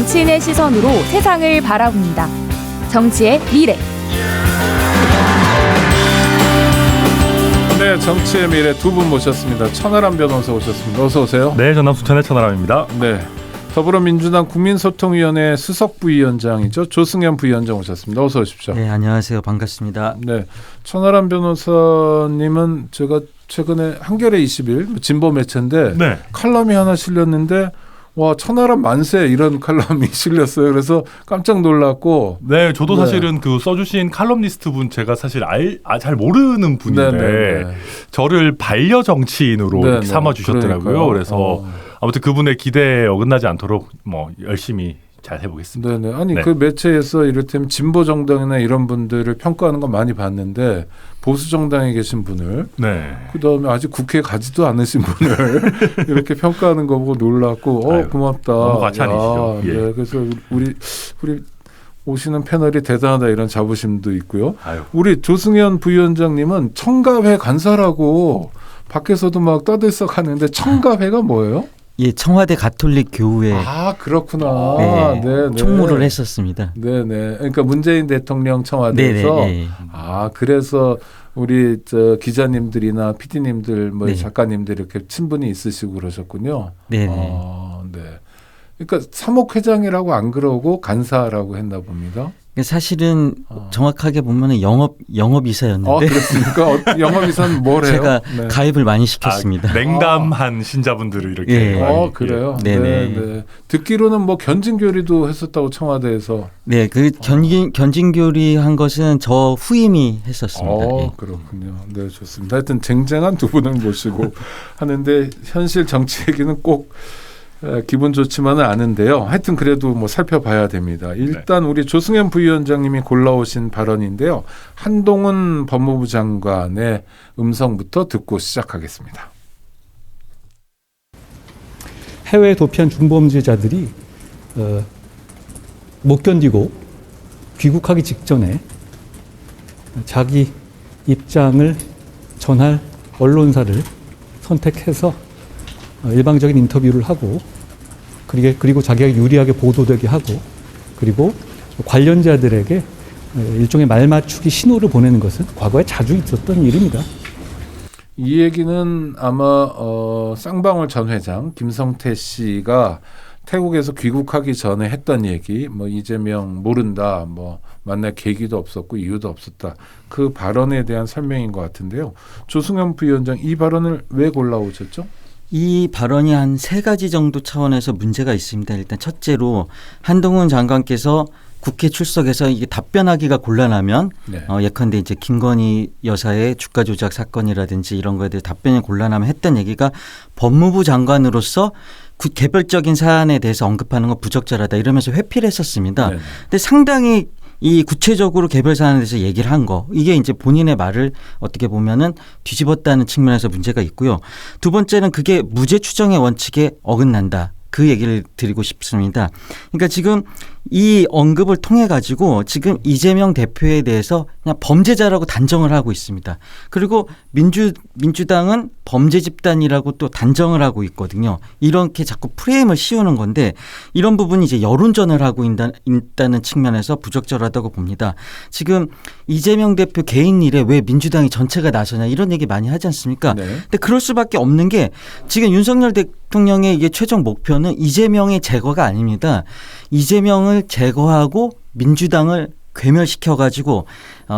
정치인의 시선으로 세상을 바라봅니다. 정치의 미래. 네, 정치의 미래 두 분 모셨습니다. 천하람 변호사 오셨습니다. 어서 오세요. 네, 전남 부천의 천하람입니다. 네, 더불어민주당 국민소통위원회 수석 부위원장이죠. 조승현 부위원장 오셨습니다. 어서 오십시오. 네, 안녕하세요. 반갑습니다. 네, 천하람 변호사님은 제가 최근에 한겨레 20일 진보 매체인데 네. 칼럼이 하나 실렸는데 와, 천하람 만세 이런 칼럼이 실렸어요. 그래서 깜짝 놀랐고. 네, 저도 네. 사실은 그 써주신 칼럼니스트 분 제가 사실 잘 모르는 분인데 네. 저를 반려 정치인으로 네, 이렇게 네. 삼아주셨더라고요. 그러니까요. 그래서 아무튼 그분의 기대에 어긋나지 않도록 뭐 열심히 잘 해보겠습니다. 네네. 아니 네. 그 매체에서 이를테면 진보 정당이나 이런 분들을 평가하는 거 많이 봤는데 보수 정당에 계신 분을 네. 그다음에 아직 국회에 가지도 않으신 분을 이렇게 평가하는 거 보고 놀랐고 아유, 고맙다. 너무 과찬이시죠. 예. 네, 그래서 우리 오시는 패널이 대단하다 이런 자부심도 있고요. 아유. 우리 조승현 부위원장님은 청가회 간사라고 밖에서도 막 떠들썩하는데 청가회가 뭐예요? 예, 청와대 가톨릭 교회 아, 그렇구나. 네, 네, 네. 총무를 했었습니다. 네네. 그러니까 문재인 대통령 청와대에서 네네. 아, 그래서 우리 기자님들이나 PD님들 뭐 네. 작가님들 이렇게 친분이 있으시고 그러셨군요. 네네. 아, 네. 그러니까 사목회장이라고 안 그러고 간사라고 했나 봅니다. 사실은 정확하게 보면 영업이사였는데 그렇습니까? 영업이사는 뭘 해요? 제가 네. 가입을 많이 시켰습니다. 냉담한 신자분들을 이렇게. 예. 많이, 그래요? 예. 네, 네네. 네. 듣기로는 뭐 견진교리도 했었다고 청와대에서. 네, 그 견진교리 한 것은 저 후임이 했었습니다. 예. 그렇군요. 네, 좋습니다. 하여튼 쟁쟁한 두 분을 모시고 하는데 현실 정치 얘기는 꼭 기분 좋지만은 않은데요. 하여튼 그래도 뭐 살펴봐야 됩니다. 일단 우리 조승현 부위원장님이 골라오신 발언인데요. 한동훈 법무부 장관의 음성부터 듣고 시작하겠습니다. 해외에 도피한 중범죄자들이 못 견디고 귀국하기 직전에 자기 입장을 전할 언론사를 선택해서 일방적인 인터뷰를 하고 그리고 자기가 유리하게 보도되게 하고 그리고 관련자들에게 일종의 말맞추기 신호를 보내는 것은 과거에 자주 있었던 일입니다. 이 얘기는 아마 쌍방울 전 회장 김성태 씨가 태국에서 귀국하기 전에 했던 얘기, 뭐 이재명 모른다, 뭐 만날 계기도 없었고 이유도 없었다. 그 발언에 대한 설명인 것 같은데요. 조승현 부위원장 이 발언을 왜 골라오셨죠? 이 발언이 한 세 가지 정도 차원에서 문제가 있습니다. 일단 첫째로 한동훈 장관께서 국회 출석해서 이게 답변하기가 곤란하면 네. 예컨대 이제 김건희 여사의 주가 조작 사건이라든지 이런 거에 대해 답변이 곤란하면 했던 얘기가 법무부 장관으로서 개별적인 사안에 대해서 언급하는 건 부적절하다 이러면서 회피를 했었습니다. 네. 근데 상당히 이 구체적으로 개별 사안에 대해서 얘기를 한 거 이게 이제 본인의 말을 어떻게 보면은 뒤집었다는 측면에서 문제가 있고요. 두 번째는 그게 무죄 추정의 원칙에 어긋난다. 그 얘기를 드리고 싶습니다. 그러니까 지금 이 언급을 통해 가지고 지금 이재명 대표에 대해서 그냥 범죄자라고 단정을 하고 있습니다. 그리고 민주당은 범죄 집단이라고 또 단정을 하고 있거든요. 이렇게 자꾸 프레임을 씌우는 건데 이런 부분이 이제 여론전을 하고 있다는 측면에서 부적절하다고 봅니다. 지금 이재명 대표 개인 일에 왜 민주당이 전체가 나서냐 이런 얘기 많이 하지 않습니까? 네. 근데 그럴 수밖에 없는 게 지금 윤석열 대통령의 이게 최종 목표는 이재명의 제거가 아닙니다. 이재명을 제거하고 민주당을 괴멸시켜가지고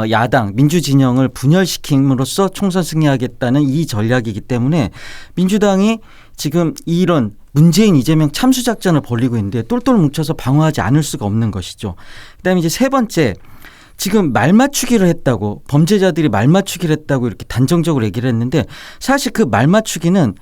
야당 민주진영을 분열시킴으로써 총선 승리하겠다는 이 전략이기 때문에 민주당이 지금 이런 문재인 이재명 참수작전을 벌이고 있는데 똘똘 뭉쳐서 방어하지 않을 수가 없는 것이죠. 그다음에 이제 세 번째 지금 말맞추기를 했다고 범죄자들이 말맞추기를 했다고 이렇게 단정적으로 얘기를 했는데 사실 그 말맞추기는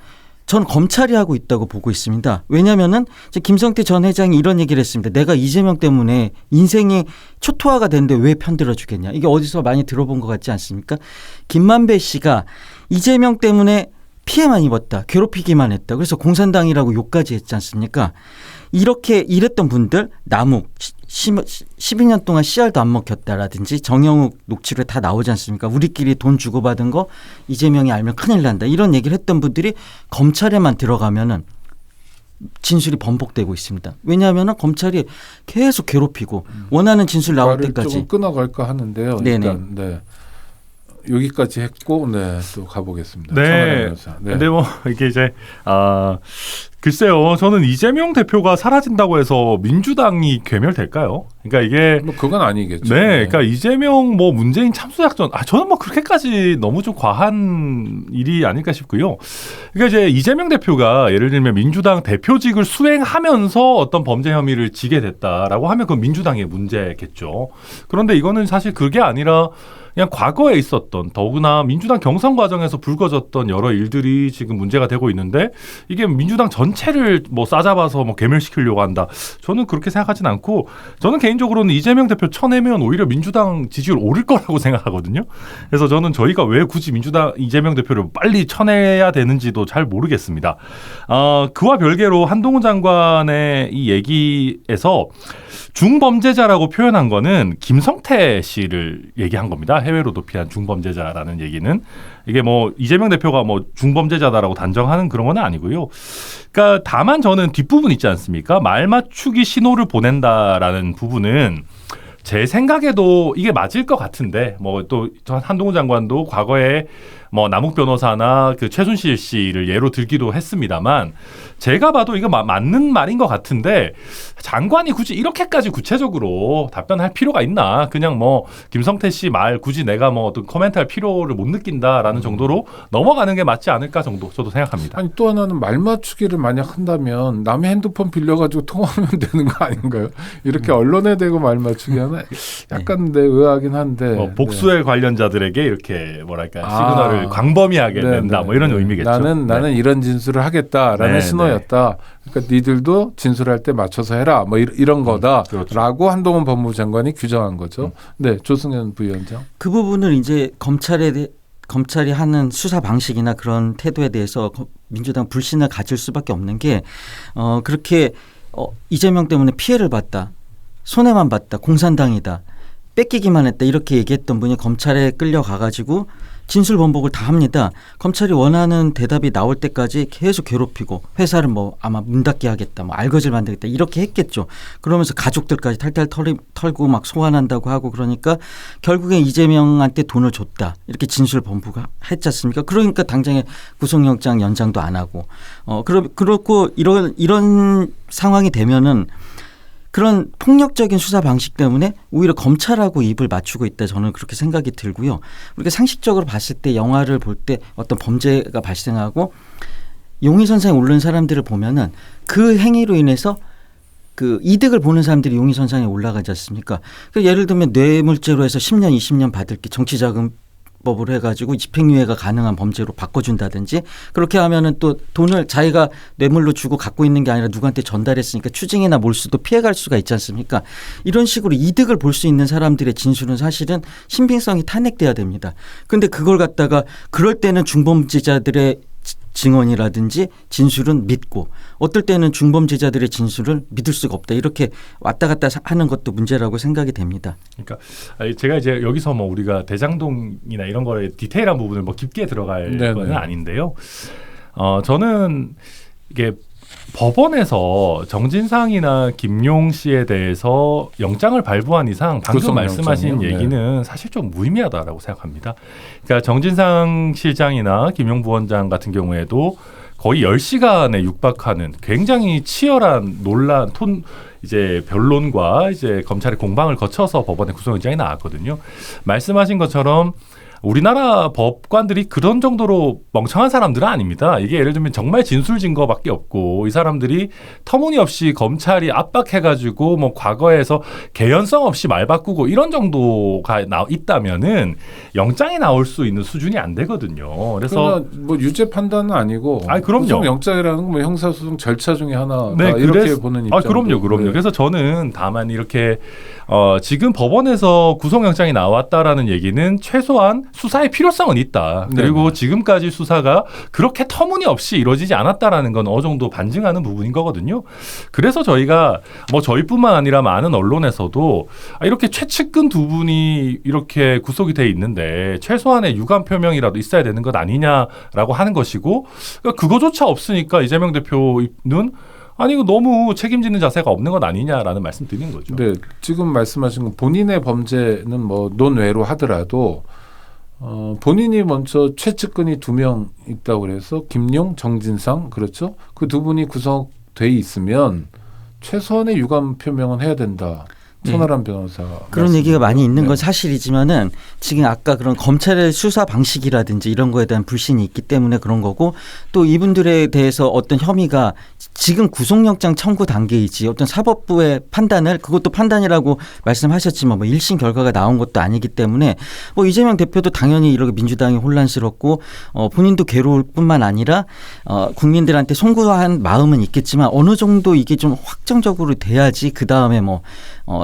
전 검찰이 하고 있다고 보고 있습니다. 왜냐하면은 김성태 전 회장이 이런 얘기를 했습니다. 내가 이재명 때문에 인생이 초토화가 됐는데 왜 편들어 주겠냐. 이게 어디서 많이 들어본 것 같지 않습니까? 김만배 씨가 이재명 때문에 피해만 입었다. 괴롭히기만 했다. 그래서 공산당이라고 욕까지 했지 않습니까? 이렇게 일했던 분들 남욱 12년 동안 씨알도 안 먹혔다라든지 정영욱 녹취록에 다 나오지 않습니까? 우리끼리 돈 주고받은 거 이재명이 알면 큰일 난다. 이런 얘기를 했던 분들이 검찰에만 들어가면은 진술이 번복되고 있습니다. 왜냐하면 검찰이 계속 괴롭히고 원하는 진술 나올 말을 때까지. 조금 끊어갈까 하는데요. 네네. 일단 네. 여기까지 했고 또 가보겠습니다. 네. 청와대 변호사. 네. 근데 뭐 이게 이제 글쎄요. 저는 이재명 대표가 사라진다고 해서 민주당이 괴멸될까요? 그러니까 이게 뭐 그건 아니겠죠. 네, 그러니까 이재명 뭐 문재인 참수작전, 저는 뭐 그렇게까지 너무 좀 과한 일이 아닐까 싶고요. 그러니까 이제 이재명 대표가 예를 들면 민주당 대표직을 수행하면서 어떤 범죄 혐의를 지게 됐다라고 하면 그건 민주당의 문제겠죠. 그런데 이거는 사실 그게 아니라 그냥 과거에 있었던 더구나 민주당 경선 과정에서 불거졌던 여러 일들이 지금 문제가 되고 있는데 이게 민주당 전체를 뭐 싸잡아서 뭐 괴멸시키려고 한다. 저는 그렇게 생각하진 않고 저는 개인적으로는 이재명 대표 쳐내면 오히려 민주당 지지율 오를 거라고 생각하거든요. 그래서 저는 저희가 왜 굳이 민주당 이재명 대표를 빨리 쳐내야 되는지도 잘 모르겠습니다. 그와 별개로 한동훈 장관의 이 얘기에서 중범죄자라고 표현한 거는 김성태 씨를 얘기한 겁니다. 해외로 도피한 중범죄자라는 얘기는 이게 뭐 이재명 대표가 뭐 중범죄자다라고 단정하는 그런 건 아니고요. 그러니까 다만 저는 뒷부분 있지 않습니까? 말 맞추기 신호를 보낸다라는 부분은 제 생각에도 이게 맞을 것 같은데 뭐 또 한동훈 장관도 과거에 뭐 남욱 변호사나 그 최순실 씨를 예로 들기도 했습니다만 제가 봐도 이거 맞는 말인 것 같은데 장관이 굳이 이렇게까지 구체적으로 답변할 필요가 있나? 그냥 뭐 김성태 씨 말 굳이 내가 뭐 어떤 코멘트할 필요를 못 느낀다라는 정도로 넘어가는 게 맞지 않을까 정도 저도 생각합니다. 아니 또 하나는 말 맞추기를 만약 한다면 남의 핸드폰 빌려가지고 통화하면 되는 거 아닌가요? 이렇게 언론에 대고 말 맞추기 하나 약간 의아하긴 한데 복수의 관련자들에게 이렇게 뭐랄까 시그널을 광범위하게 낸다 뭐 이런 의미겠죠. 나는 이런 진술을 하겠다라는 신호였다. 그러니까 니들도 진술할 때 맞춰서 해라. 뭐 이런 거다라고 그렇죠. 한동훈 법무장관이 규정한 거죠. 네, 조승현 부위원장. 그 부분을 이제 검찰이 하는 수사 방식이나 그런 태도에 대해서 민주당 불신을 가질 수밖에 없는 게 그렇게 이재명 때문에 피해를 봤다. 손해만 봤다. 공산당이다. 뺏기기만 했다. 이렇게 얘기했던 분이 검찰에 끌려가가지고 진술 번복을 다 합니다. 검찰이 원하는 대답이 나올 때까지 계속 괴롭히고 회사를 뭐 아마 문 닫게 하겠다. 뭐 알거지를 만들겠다. 이렇게 했겠죠. 그러면서 가족들까지 탈탈 털고 막 소환한다고 하고 그러니까 결국엔 이재명한테 돈을 줬다. 이렇게 진술 번복을 했지 않습니까? 그러니까 당장에 구속영장 연장도 안 하고 그렇고 이런 상황이 되면은 그런 폭력적인 수사 방식 때문에 오히려 검찰하고 입을 맞추고 있다. 저는 그렇게 생각이 들고요. 우리가 상식적으로 봤을 때 영화를 볼 때 어떤 범죄가 발생하고 용의선상에 오르는 사람들을 보면은 그 행위로 인해서 그 이득을 보는 사람들이 용의선상에 올라가지 않습니까? 그러니까 예를 들면 뇌물죄로 해서 10년, 20년 받을 게 정치자금 법으로 해가지고 집행유예가 가능한 범죄로 바꿔준다든지 그렇게 하면은 또 돈을 자기가 뇌물로 주고 갖고 있는 게 아니라 누구한테 전달했으니까 추징이나 몰수도 피해갈 수가 있지 않습니까? 이런 식으로 이득을 볼 수 있는 사람들의 진술은 사실은 신빙성이 탄핵돼야 됩니다. 그런데 그걸 갖다가 그럴 때는 중범죄자들의 증언이라든지 진술은 믿고 어떨 때는 중범죄자들의 진술을 믿을 수가 없다. 이렇게 왔다 갔다 하는 것도 문제라고 생각이 됩니다. 그러니까 제가 이제 여기서 뭐 우리가 대장동이나 이런 거에 디테일한 부분을 뭐 깊게 들어갈 건 아닌데요. 저는 이게 법원에서 정진상이나 김용 씨에 대해서 영장을 발부한 이상 방금 말씀하신 얘기는 사실 좀 무의미하다라고 생각합니다. 그러니까 정진상 실장이나 김용 부원장 같은 경우에도 거의 10시간에 육박하는 굉장히 치열한 논란, 이제 변론과 이제 검찰의 공방을 거쳐서 법원에 구속영장이 나왔거든요. 말씀하신 것처럼 우리나라 법관들이 그런 정도로 멍청한 사람들은 아닙니다. 이게 예를 들면 정말 진술 증거밖에 없고 이 사람들이 터무니없이 검찰이 압박해가지고 뭐 과거에서 개연성 없이 말 바꾸고 이런 정도가 있다면은 영장이 나올 수 있는 수준이 안 되거든요. 그래서 뭐 유죄 판단은 아니고 그럼요. 영장이라는 건 뭐 형사소송 절차 중에 하나다 이렇게 보는 입장. 그럼요. 그래서 저는 다만 이렇게 지금 법원에서 구속영장이 나왔다라는 얘기는 최소한 수사의 필요성은 있다. 그리고 지금까지 수사가 그렇게 터무니없이 이루어지지 않았다라는 건 어느 정도 반증하는 부분인 거거든요. 그래서 저희가 뭐 저희뿐만 아니라 많은 언론에서도 이렇게 최측근 두 분이 이렇게 구속이 돼 있는데 최소한의 유감 표명이라도 있어야 되는 것 아니냐라고 하는 것이고 그거조차 없으니까 이재명 대표는 아니 이거 너무 책임지는 자세가 없는 것 아니냐라는 말씀 드리는 거죠. 네, 지금 말씀하신 건 본인의 범죄는 뭐 논외로 하더라도 본인이 먼저 최측근이 2명 있다고 그래서 김용, 정진상 그렇죠? 그 2분이 구속돼 있으면 최소한의 유감 표명은 해야 된다. 천하람 변호사 그런 얘기가 많이 있는 네. 건 사실이지만은 지금 아까 그런 검찰의 수사 방식이라든지 이런 거에 대한 불신이 있기 때문에 그런 거고 또 이분들에 대해서 어떤 혐의가 지금 구속영장 청구 단계이지 어떤 사법부의 판단을 그것도 판단이라고 말씀하셨지만 뭐 1심 결과가 나온 것도 아니기 때문에 뭐 이재명 대표도 당연히 이렇게 민주당이 혼란스럽고 본인도 괴로울 뿐만 아니라 국민들한테 송구한 마음은 있겠지만 어느 정도 이게 좀 확정적으로 돼야지 그 다음에 뭐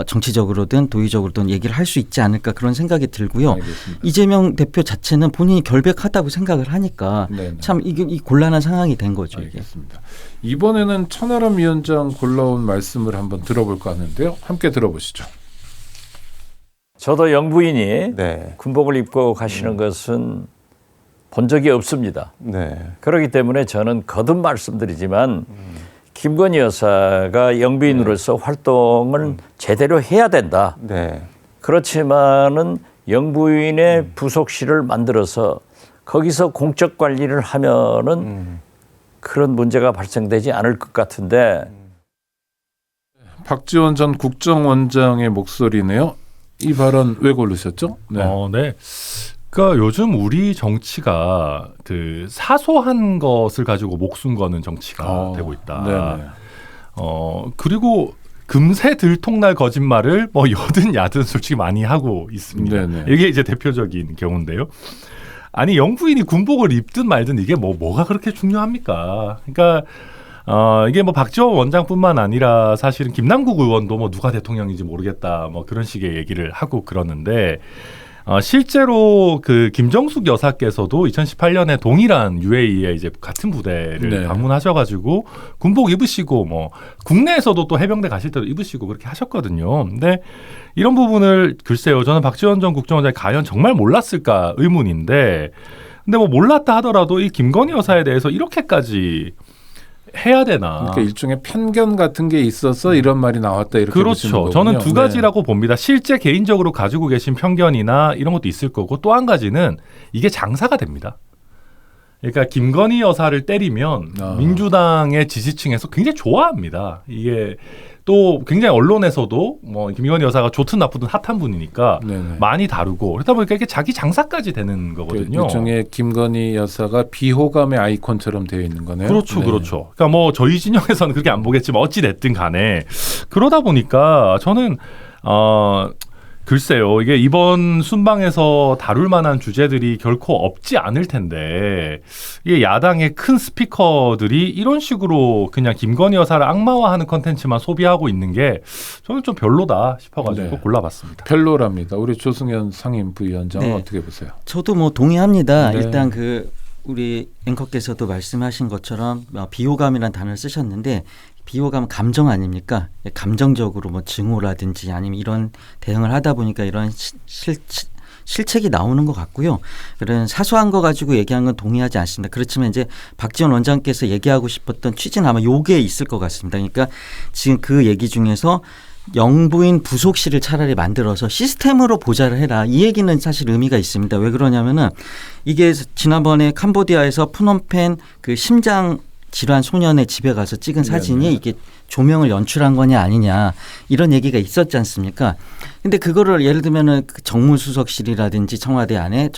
정치적으로든 도의적으로든 얘기를 할 수 있지 않을까 그런 생각이 들고요. 알겠습니다. 이재명 대표 자체는 본인이 결백하다고 생각을 하니까 네네. 참 이게 이 곤란한 상황이 된 거죠. 이게. 알겠습니다. 이번에는 천하람 위원장 골라온 말씀을 한번 들어볼까 하는데요. 함께 들어보시죠. 저도 영부인이 네. 군복을 입고 가시는 것은 본 적이 없습니다. 네. 그렇기 때문에 저는 거듭 말씀드리지만 김건희 여사가 영부인으로서 활동을 제대로 해야 된다. 네. 그렇지만은 영부인의 부속실을 만들어서 거기서 공적 관리를 하면은 그런 문제가 발생되지 않을 것 같은데 박지원 전 국정원장의 목소리네요. 이 발언 왜 고르셨죠? 네. 네. 그러니까 요즘 우리 정치가 그 사소한 것을 가지고 목숨 거는 정치가 되고 있다. 네네. 그리고 금세 들통날 거짓말을 뭐 여든 야든 솔직히 많이 하고 있습니다. 네네. 이게 이제 대표적인 경우인데요. 아니 영부인이 군복을 입든 말든 이게 뭐가 그렇게 중요합니까? 그러니까 이게 뭐 박지원 원장뿐만 아니라 사실은 김남국 의원도 뭐 누가 대통령인지 모르겠다 뭐 그런 식의 얘기를 하고 그러는데 실제로 그 김정숙 여사께서도 2018년에 동일한 UAE에 이제 같은 부대를 네. 방문하셔가지고 군복 입으시고 뭐 국내에서도 또 해병대 가실 때도 입으시고 그렇게 하셨거든요. 근데 이런 부분을 글쎄요, 저는 박지원 전 국정원장이 과연 정말 몰랐을까 의문인데, 근데 뭐 몰랐다 하더라도 이 김건희 여사에 대해서 이렇게까지 해야 되나? 그러니까 일종의 편견 같은 게 있어서 이런 말이 나왔다 이렇게 보시는 그렇죠. 거군요. 저는 두 네. 가지라고 봅니다. 실제 개인적으로 가지고 계신 편견이나 이런 것도 있을 거고 또 한 가지는 이게 장사가 됩니다. 그러니까 김건희 여사를 때리면 민주당의 지지층에서 굉장히 좋아합니다. 이게 또 굉장히 언론에서도 뭐 김건희 여사가 좋든 나쁘든 핫한 분이니까 네네. 많이 다루고 그러다 보니까 이게 자기 장사까지 되는 거거든요. 일종의 김건희 여사가 비호감의 아이콘처럼 되어 있는 거네요. 그렇죠, 네. 그렇죠. 그러니까 뭐 저희 진영에서는 그렇게 안 보겠지만 어찌 됐든 간에 그러다 보니까 저는 글쎄요, 이게 이번 순방에서 다룰 만한 주제들이 결코 없지 않을 텐데 이게 야당의 큰 스피커들이 이런 식으로 그냥 김건희 여사를 악마화하는 컨텐츠만 소비하고 있는 게 저는 좀 별로다 싶어가지고 네. 골라봤습니다. 별로랍니다. 우리 조승현 상임 부위원장은 네. 어떻게 보세요? 저도 뭐 동의합니다. 네. 일단 그 우리 앵커께서도 말씀하신 것처럼 비호감이라는 단어를 쓰셨는데 비호감은 감정 아닙니까? 감정적으로 뭐 증오라든지 아니면 이런 대응을 하다 보니까 이런 실책이 나오는 것 같고요. 그런 사소한 거 가지고 얘기한 건 동의하지 않습니다. 그렇지만 이제 박지원 원장께서 얘기하고 싶었던 취지는 아마 요게 있을 것 같습니다. 그러니까 지금 그 얘기 중에서 영부인 부속실을 차라리 만들어서 시스템으로 보좌를 해라. 이 얘기는 사실 의미가 있습니다. 왜 그러냐면은 이게 지난번에 캄보디아에서 푸놈펜 그 심장 질환 소년의 집에 가서 찍은 사진이 이게 조명을 연출한 거냐 아니냐 이런 얘기가 있었지 않습니까? 근데 그거를 예를 들면은 그 정무수석실이라든지 청와대 안에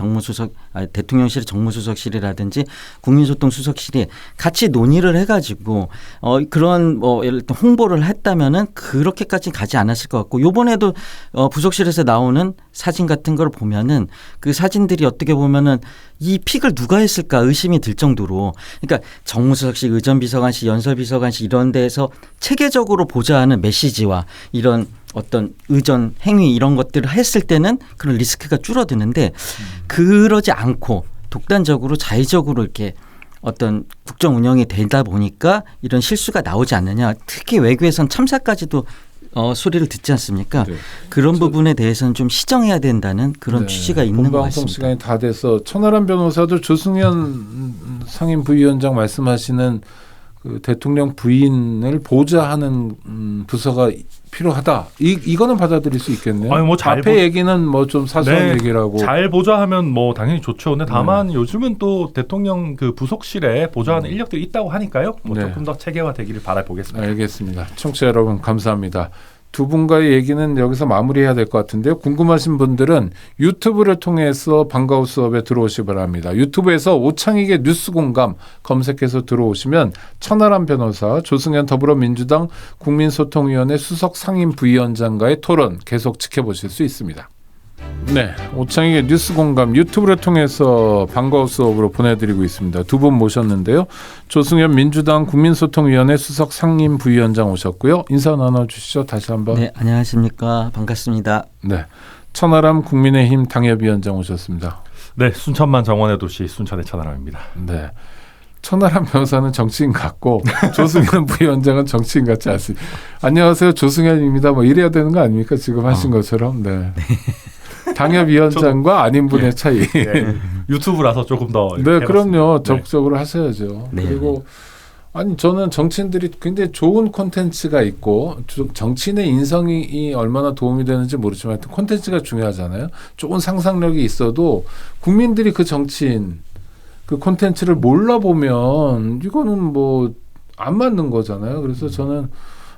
대통령실의 정무수석실이라든지 국민소통수석실이 같이 논의를 해가지고 그런 뭐 예를 들어 홍보를 했다면은 그렇게까지 가지 않았을 것 같고 요번에도 부속실에서 나오는 사진 같은 걸 보면은 그 사진들이 어떻게 보면은 이 픽을 누가 했을까 의심이 들 정도로 그러니까 정무수석실, 의전비서관실, 연설비서관실 이런 데에서 체계적으로 보좌하는 메시지와 이런 어떤 의전 행위 이런 것들을 했을 때는 그런 리스크가 줄어드는데 그러지 않고 독단적으로 자의적으로 이렇게 어떤 국정 운영이 되다 보니까 이런 실수가 나오지 않느냐. 특히 외교에선 참사까지도 소리를 듣지 않습니까? 네. 그렇죠. 그런 부분에 대해서는 좀 시정해야 된다는 그런 취지가 있는 것 본방송 같습니다. 시간이 다 돼서 천하람 변호사도 조승현 상임 부위원장 말씀하시는 그 대통령 부인을 보좌하는 부서가 필요하다. 이거는 받아들일 수 있겠네요. 아니, 뭐 앞에 얘기는 뭐 좀 사소한 얘기라고. 잘 보좌하면 뭐 당연히 좋죠. 근데 다만 요즘은 또 대통령 그 부속실에 보좌하는 인력들이 있다고 하니까요. 뭐 조금 더 체계화되기를 바라보겠습니다. 알겠습니다. 청취자 여러분 감사합니다. 두 분과의 얘기는 여기서 마무리해야 될 것 같은데요. 궁금하신 분들은 유튜브를 통해서 방과후 수업에 들어오시기 바랍니다. 유튜브에서 오창익의 뉴스공감 검색해서 들어오시면 천하람 변호사, 조승현 더불어민주당 국민소통위원회 수석 상임부위원장과의 토론 계속 지켜보실 수 있습니다. 네, 오창익의 뉴스공감 유튜브를 통해서 방과후 수업으로 보내드리고 있습니다. 두 분 모셨는데요. 조승현 민주당 국민소통위원회 수석 상임부위원장 오셨고요. 인사 나눠주시죠. 다시 한번. 네, 안녕하십니까. 반갑습니다. 네, 천하람 국민의힘 당협위원장 오셨습니다. 네, 순천만 정원의 도시 순천의 천하람입니다. 네, 천하람 변호사는 정치인 같고 조승현 부위원장은 정치인 같지 않습니다. 안녕하세요, 조승현입니다. 뭐 이래야 되는 거 아닙니까? 지금 하신 것처럼. 네. 당협위원장과 아닌 분의 차이. 예, 유튜브라서 조금 더. 네, 그럼요. 네. 적극적으로 하셔야죠. 네. 그리고 아니 저는 정치인들이 굉장히 좋은 콘텐츠가 있고 정치인의 인성이 얼마나 도움이 되는지 모르지만 하여튼 콘텐츠가 중요하잖아요. 좋은 상상력이 있어도 국민들이 그 정치인 그 콘텐츠를 몰라보면 이거는 뭐 안 맞는 거잖아요. 그래서 저는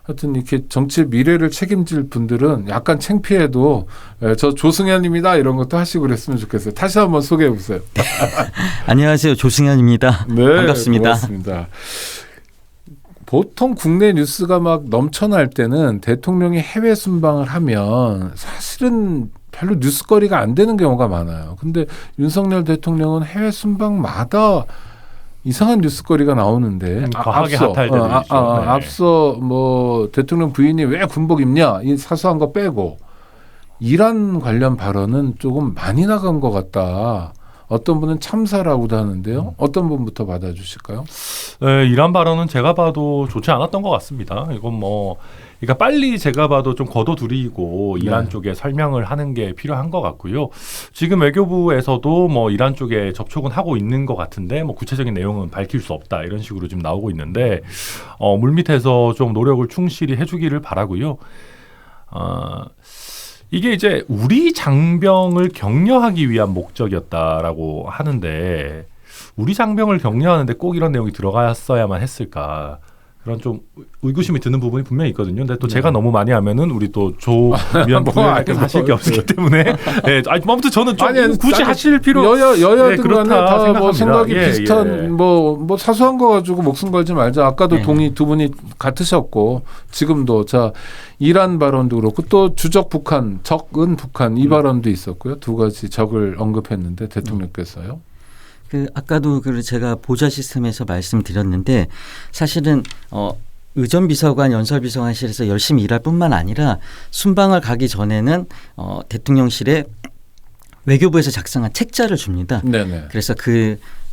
하여튼 이렇게 정치의 미래를 책임질 분들은 약간 창피해도 저 조승현입니다 이런 것도 하시고 그랬으면 좋겠어요. 다시 한번 소개해 보세요. 안녕하세요. 조승현입니다. 네, 반갑습니다. 고맙습니다. 보통 국내 뉴스가 막 넘쳐날 때는 대통령이 해외 순방을 하면 사실은 별로 뉴스거리가 안 되는 경우가 많아요. 근데 윤석열 대통령은 해외 순방마다 이상한 뉴스거리가 나오는데 과하게 핫할 때도 있죠. 네. 앞서 뭐 대통령 부인이 왜 군복 입냐 이 사소한 거 빼고 이란 관련 발언은 조금 많이 나간 것 같다. 어떤 분은 참사라고도 하는데요. 어떤 분부터 받아주실까요? 네, 이란 발언은 제가 봐도 좋지 않았던 것 같습니다. 이건 뭐, 그러니까 빨리 제가 봐도 좀 거둬들이고 이란 네. 쪽에 설명을 하는 게 필요한 것 같고요. 지금 외교부에서도 뭐 이란 쪽에 접촉은 하고 있는 것 같은데 뭐 구체적인 내용은 밝힐 수 없다 이런 식으로 지금 나오고 있는데 물밑에서 좀 노력을 충실히 해주기를 바라고요. 이게 이제 우리 장병을 격려하기 위한 목적이었다라고 하는데 우리 장병을 격려하는데 꼭 이런 내용이 들어갔어야만 했을까 그런 좀 의구심이 드는 부분이 분명히 있거든요. 근데 또 제가 너무 많이 하면은 우리 또 조 위원 부장님께서 하실 게 없기 때문에 네, 아무튼 저는 좀 굳이 하실 필요 여야들 간에 그렇다 다 뭐 생각합니다. 생각이 예, 비슷한 예. 뭐 사소한 거 가지고 목숨 걸지 말자. 아까도 두 분이 같으셨고 지금도 자 이란 발언도 그렇고 또 주적 북한, 적은 북한 이 발언도 있었고요. 두 가지 적을 언급했는데 대통령께서요. 아까도 제가 보좌 시스템에서 말씀드렸는데 사실은 의전비서관, 연설비서관실에서 열심히 일할 뿐만 아니라 순방을 가기 전에는 대통령실에 외교부에서 작성한 책자를 줍니다. 네네. 그래서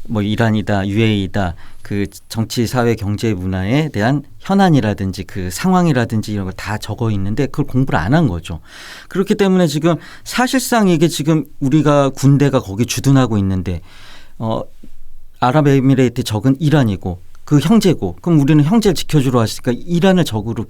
뭐 이란이다, UAE다, 그 정치, 사회, 경제, 문화에 대한 현안이라든지 그 상황이라든지 이런 걸 다 적어 있는데 그걸 공부를 안 한 거죠. 그렇기 때문에 지금 사실상 이게 지금 우리가 군대가 거기 주둔하고 있는데 아랍에미레이트 적은 이란이고 그 형제고 그럼 우리는 형제를 지켜주러 왔으니까 이란을 적으로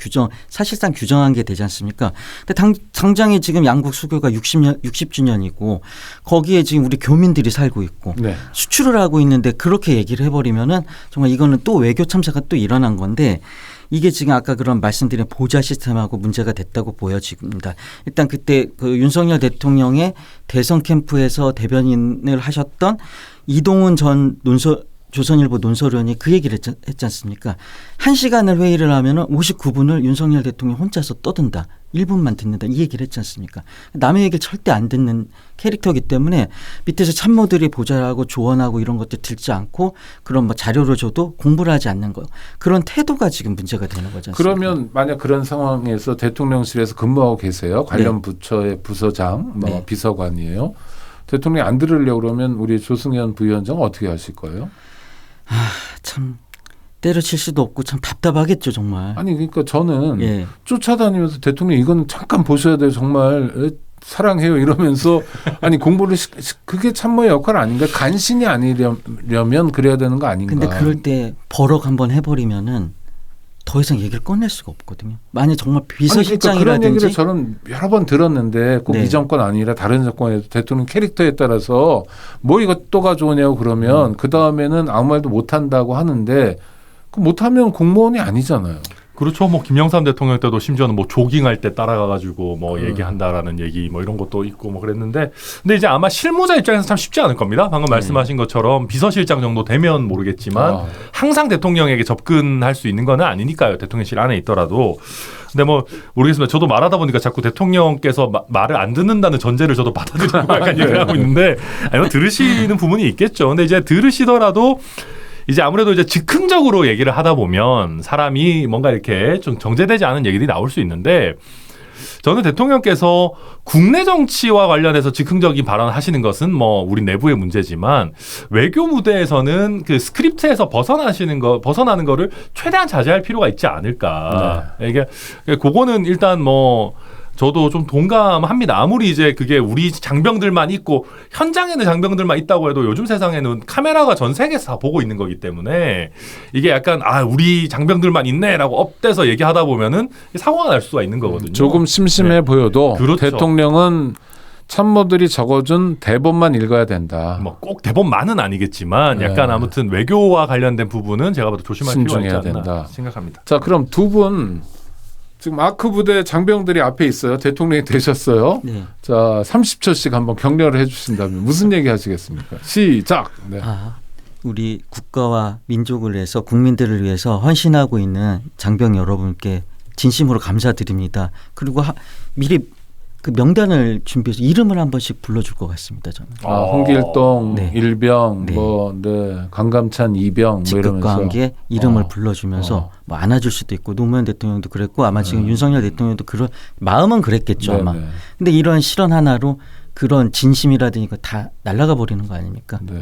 사실상 규정한 게 되지 않습니까? 근데 당장에 지금 양국 수교가 60주년이고 거기에 지금 우리 교민들이 살고 있고 네. 수출을 하고 있는데 그렇게 얘기를 해버리면은 정말 이거는 또 외교 참사가 또 일어난 건데 이게 지금 아까 그런 말씀드린 보좌 시스템하고 문제가 됐다고 보여집니다. 일단 그때 그 윤석열 대통령의 대선 캠프에서 대변인을 하셨던 이동훈 전 조선일보 논설위원이 그 얘기를 했지 않습니까? 1시간을 회의를 하면 59분을 윤석열 대통령 혼자서 떠든다. 1분만 듣는다. 이 얘기를 했지 않습니까? 남의 얘기를 절대 안 듣는 캐릭터이기 때문에 밑에서 참모들이 보좌하고 조언하고 이런 것들 듣지 않고 그런 뭐 자료를 줘도 공부를 하지 않는 거. 그런 태도가 지금 문제가 되는 거지 않습니까? 그러면 만약 그런 상황에서 대통령실에서 근무하고 계세요. 관련 네. 부처의 부서장, 뭐 네. 비서관이에요. 대통령이 안 들으려고 그러면 우리 조승현 부위원장은 어떻게 하실 거예요? 참 때려칠 수도 없고 참 답답하겠죠 정말. 아니 그러니까 저는 예. 쫓아다니면서 대통령 이건 잠깐 보셔야 돼요. 정말 사랑해요 이러면서 아니 공부를 그게 참모의 역할 아닌가? 간신이 아니려면 그래야 되는 거 아닌가? 근데 그럴 때 버럭 한번 해버리면은 더 이상 얘기를 꺼낼 수가 없거든요. 만약 정말 그러니까 비서실장이라든지 그런 얘기를 저는 여러 번 들었는데 꼭 이 네. 정권 아니라 다른 정권에도 대통령 캐릭터에 따라서 뭐 이거 또 가져오냐고 그러면 그 다음에는 아무 말도 못 한다고 하는데 그 못하면 공무원이 아니잖아요. 그렇죠. 뭐 김영삼 대통령 때도 심지어는 뭐 조깅할 때 따라가가지고 뭐 얘기한다라는 얘기 뭐 이런 것도 있고 뭐 그랬는데, 근데 이제 아마 실무자 입장에서 참 쉽지 않을 겁니다. 방금 말씀하신 것처럼 비서실장 정도 되면 모르겠지만 항상 대통령에게 접근할 수 있는 거는 아니니까요. 대통령실 안에 있더라도. 근데 뭐 모르겠습니다. 저도 말하다 보니까 자꾸 대통령께서 말을 안 듣는다는 전제를 저도 받아들이고 약간 얘기를 하고 있는데, 아니면 들으시는 부분이 있겠죠. 근데 이제 들으시더라도 이제 아무래도 이제 즉흥적으로 얘기를 하다 보면 사람이 뭔가 이렇게 좀 정제되지 않은 얘기들이 나올 수 있는데, 저는 대통령께서 국내 정치와 관련해서 즉흥적인 발언을 하시는 것은 뭐 우리 내부의 문제지만 외교 무대에서는 그 스크립트에서 벗어나는 거를 최대한 자제할 필요가 있지 않을까. 네. 이게 그거는 일단 뭐 저도 좀 동감합니다. 아무리 이제 그게 우리 장병들만 있고 현장에는 장병들만 있다고 해도 요즘 세상에는 카메라가 전 세계에서 다 보고 있는 거기 때문에 이게 약간 우리 장병들만 있네라고 업돼서 얘기하다 보면은 사고가 날 수가 있는 거거든요. 조금 심심해 보여도 그렇죠. 대통령은 참모들이 적어준 대본만 읽어야 된다. 뭐 꼭 대본만은 아니겠지만 약간 아무튼 외교와 관련된 부분은 제가 봐도 조심할 필요가 있지 않나 된다. 생각합니다. 자, 그럼 두 분 지금 아크 부대 장병들이 앞에 있어요. 대통령이 되셨어요. 네. 자, 30초씩 한번 격려를 해주신다면 무슨 얘기 하시겠습니까? 시작. 네. 우리 국가와 민족을 위해서 국민들을 위해서 헌신하고 있는 장병 여러분께 진심으로 감사드립니다. 그리고 미리 그 명단을 준비해서 이름을 한 번씩 불러줄 것 같습니다. 저는. 홍길동, 네. 일병, 네. 강감찬, 이병 뭐 직급과 이러면서 함께 이름을 불러주면서 뭐 안아줄 수도 있고 노무현 대통령도 그랬고 아마 지금 윤석열 대통령도 그런 마음은 그랬겠죠. 네, 아마. 네. 근데 이런 실언 하나로 그런 진심이라든가 다 날아가 버리는 거 아닙니까? 네.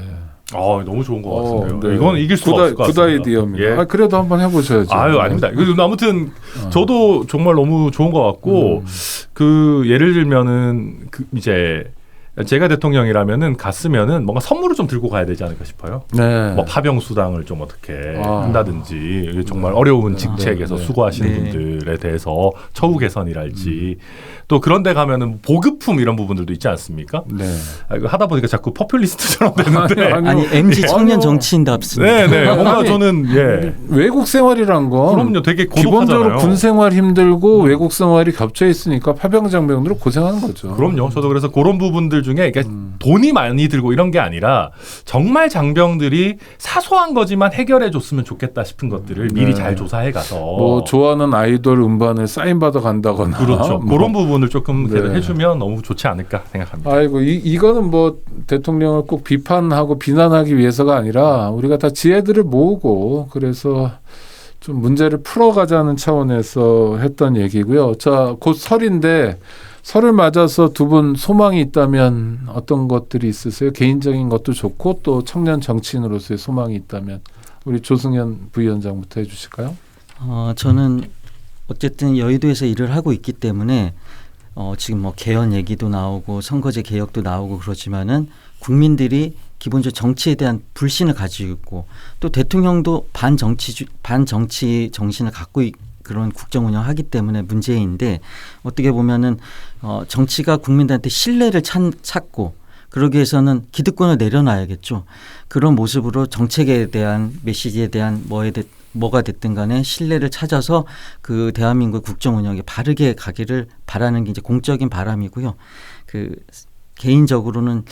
너무 좋은 것 같은데요. 네. 이건 이길 수가 없을 것 같습니다. 굿 아이디어입니다. 예. 그래도 한번 해보셔야죠. 아닙니다. 아무튼 저도 정말 너무 좋은 것 같고 그 예를 들면은 이제 제가 대통령이라면은 갔으면은 뭔가 선물을 좀 들고 가야 되지 않을까 싶어요. 네. 뭐 파병 수당을 좀 어떻게 한다든지 정말 어려운 직책에서 수고하시는 분들에 대해서 처우 개선이랄지 또 그런데 가면은 보급품 이런 부분들도 있지 않습니까? 네. 이거 하다 보니까 자꾸 포퓰리스트처럼 되는데 아니 MZ 청년 정치인답습니다. 네네 뭔가 저는 외국 생활이란 건 그럼요 되게 기본적으로 고독하잖아요. 군 생활 힘들고 외국 생활이 겹쳐 있으니까 파병 장병들은 고생하는 거죠. 그럼요. 저도 그래서 그런 부분들 중에 이게 돈이 많이 들고 이런 게 아니라 정말 장병들이 사소한 거지만 해결해 줬으면 좋겠다 싶은 것들을 미리 잘 조사해 가서 뭐 좋아하는 아이돌 음반을 사인 받아 간다거나 그렇죠. 그런 부분을 조금 네. 해주면 너무 좋지 않을까 생각합니다. 아이고 이거는 뭐 대통령을 꼭 비판하고 비난하기 위해서가 아니라 우리가 다 지혜들을 모으고 그래서 좀 문제를 풀어가자는 차원에서 했던 얘기고요. 자, 곧 설인데 설을 맞아서 두 분 소망이 있다면 어떤 것들이 있으세요? 개인적인 것도 좋고 또 청년 정치인으로서의 소망이 있다면 우리 조승현 부위원장부터 해주실까요? 저는 어쨌든 여의도에서 일을 하고 있기 때문에 지금 뭐 개헌 얘기도 나오고 선거제 개혁도 나오고 그러지만은 국민들이 기본적으로 정치에 대한 불신을 가지고 있고 또 대통령도 반정치 정신을 갖고 그런 국정 운영하기 때문에 문제인데 어떻게 보면은 정치가 국민들한테 신뢰를 찾고 그러기 위해서는 기득권을 내려놔야겠죠. 그런 모습으로 정책에 대한 메시지에 대한 뭐가 됐든 간에 신뢰를 찾아서 그 대한민국 국정 운영에 바르게 가기를 바라는 게 이제 공적인 바람이고요. 그 개인적으로는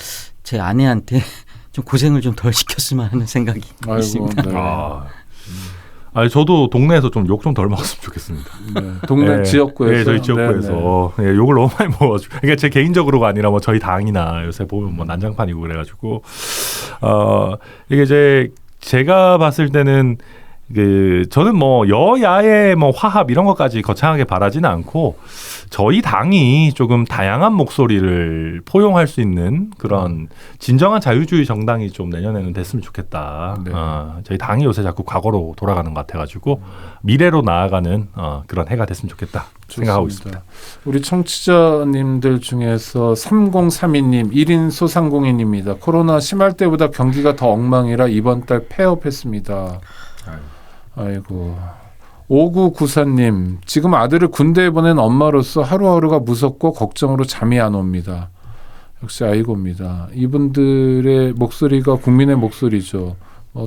제 아내한테 좀 고생을 좀 덜 시켰으면 하는 생각이 있습니다. 네. 저도 동네에서 좀 욕 좀 덜 먹었으면 좋겠습니다. 네. 동네 지역구에서. 네, 저희 지역구에서 욕을 너무 많이 먹어가지고. 그러니까 제 개인적으로가 아니라 뭐 저희 당이나 요새 보면 뭐 난장판이고 그래가지고 이게 이제 제가 봤을 때는 저는 뭐 여야의 뭐 화합 이런 것까지 거창하게 바라지는 않고 저희 당이 조금 다양한 목소리를 포용할 수 있는 그런 진정한 자유주의 정당이 좀 내년에는 됐으면 좋겠다. 네. 저희 당이 요새 자꾸 과거로 돌아가는 것 같아가지고 미래로 나아가는 그런 해가 됐으면 좋겠다 생각하고 있습니다. 우리 청취자님들 중에서 3032님 1인 소상공인입니다. 코로나 심할 때보다 경기가 더 엉망이라 이번 달 폐업했습니다. 아이고. 5994님 지금 아들을 군대에 보낸 엄마로서 하루하루가 무섭고 걱정으로 잠이 안 옵니다. 역시 아이고입니다. 이분들의 목소리가 국민의 목소리죠.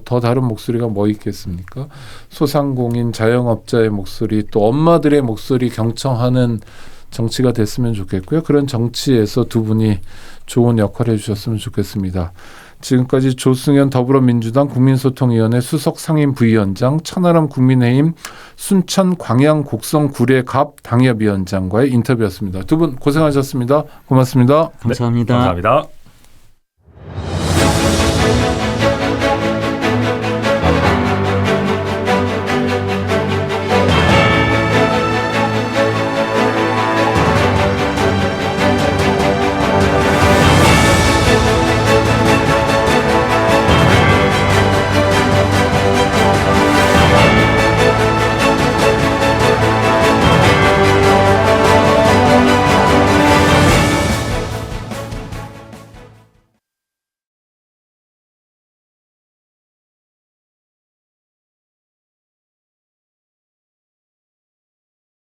더 다른 목소리가 뭐 있겠습니까? 소상공인 자영업자의 목소리 또 엄마들의 목소리 경청하는 정치가 됐으면 좋겠고요. 그런 정치에서 두 분이 좋은 역할을 해주셨으면 좋겠습니다. 지금까지 조승현 더불어민주당 국민소통위원회 수석 상임 부위원장, 천하람 국민의힘 순천 광양 곡성 구례갑 당협위원장과의 인터뷰였습니다. 두 분 고생하셨습니다. 고맙습니다. 감사합니다. 감사합니다.